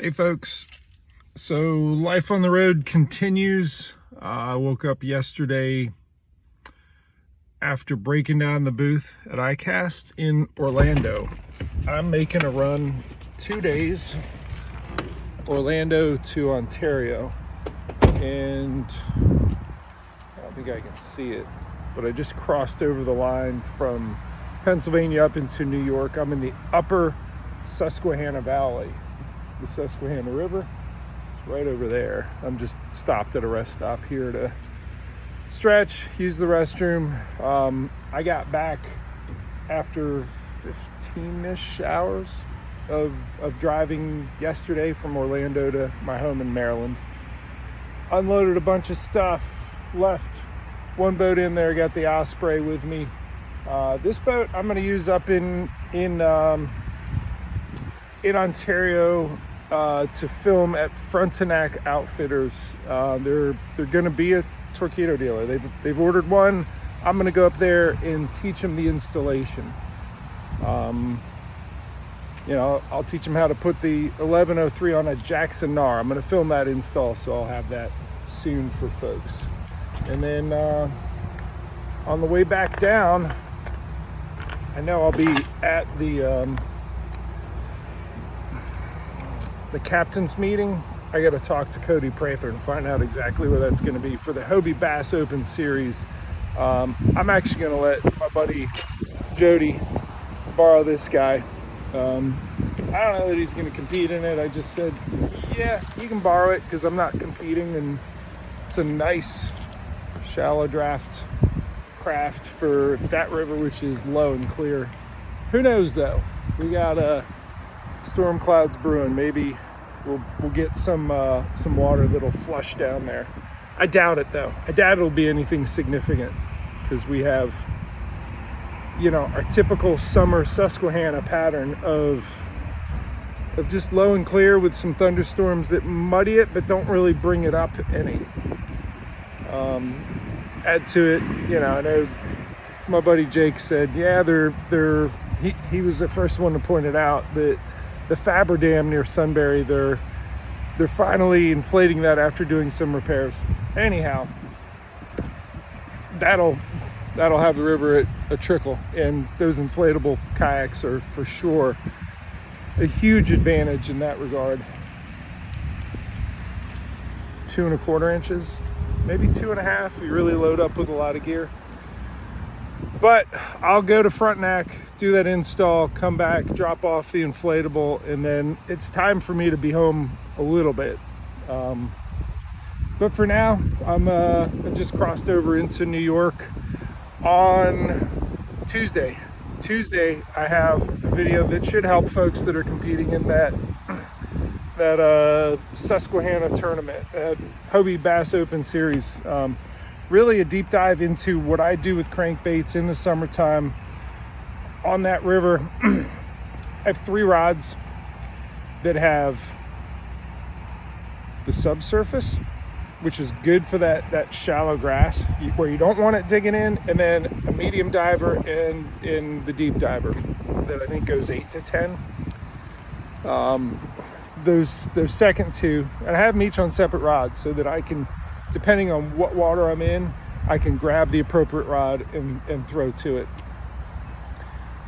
Hey folks, so life on the road continues. I woke up yesterday after breaking down the booth at ICAST in Orlando. I'm making a run 2 days, Orlando to Ontario, and I don't think I can see it, but I just crossed over the line from Pennsylvania up into New York. I'm in the upper Susquehanna Valley. The Susquehanna River is right over there. I'm just stopped at a rest stop here to stretch, use the restroom. I got back after 15-ish hours of driving yesterday from Orlando to my home in Maryland. Unloaded a bunch of stuff, left one boat in there, got the Osprey with me. This boat I'm going to use up in Ontario to film at Frontenac Outfitters. They're going to be a Torqeedo dealer. They've ordered one. I'm going to go up there and teach them the installation. I'll teach them how to put the 1103 on a Jackson Nar. I'm going to film that install, so I'll have that soon for folks. And then on the way back down, I know I'll be at the captain's meeting. I got to talk to Cody Prather and find out exactly where that's going to be for the Hobie Bass Open Series. I'm actually going to let my buddy Jody borrow this guy. I don't know that he's going to compete in it. I just said, yeah, you can borrow it because I'm not competing, and it's a nice shallow draft craft for that river, which is low and clear. Who knows though? We got storm clouds brewing. Maybe we'll get some water that'll flush down there. I doubt it though. I doubt it'll be anything significant because we have, our typical summer Susquehanna pattern of just low and clear with some thunderstorms that muddy it but don't really bring it up any. Add to it, I know my buddy Jake said, yeah, he was the first one to point it out that the Faber Dam near Sunbury, they're finally inflating that after doing some repairs. Anyhow, that'll have the river at a trickle, and those inflatable kayaks are for sure a huge advantage in that regard. 2 1/4 inches, maybe 2.5. You really load up with a lot of gear. But I'll go to Frontenac, do that install, come back, drop off the inflatable, and then it's time for me to be home a little bit. But for now, I just crossed over into New York on Tuesday. Tuesday, I have a video that should help folks that are competing in that Susquehanna tournament, that Hobie Bass Open Series. Really a deep dive into what I do with crankbaits in the summertime on that river. I have 3 rods that have the subsurface, which is good for that shallow grass where you don't want it digging in, and then a medium diver and in the deep diver that I think goes 8 to 10. Those second 2, and I have them each on separate rods so that I can, depending on what water I'm in, I can grab the appropriate rod and throw to it.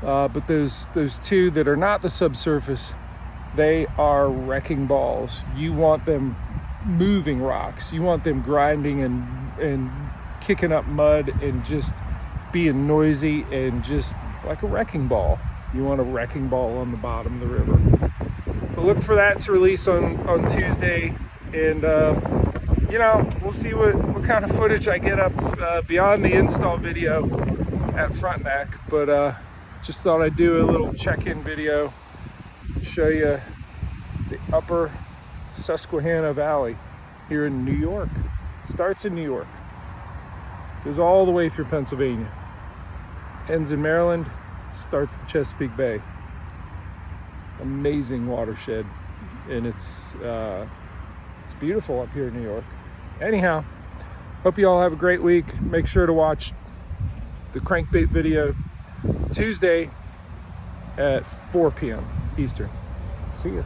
But those 2 that are not the subsurface, they are wrecking balls. You want them moving rocks. You want them grinding and kicking up mud and just being noisy and just like a wrecking ball. You want a wrecking ball on the bottom of the river. But look for that to release on Tuesday, and we'll see what kind of footage I get up beyond the install video at Frontenac. But just thought I'd do a little check-in video, show you the upper Susquehanna Valley here in New York. Starts in New York, goes all the way through Pennsylvania, ends in Maryland, starts the Chesapeake Bay. Amazing watershed, and it's beautiful up here in New York. Anyhow, hope you all have a great week. Make sure to watch the crankbait video Tuesday at 4 p.m. Eastern. See ya.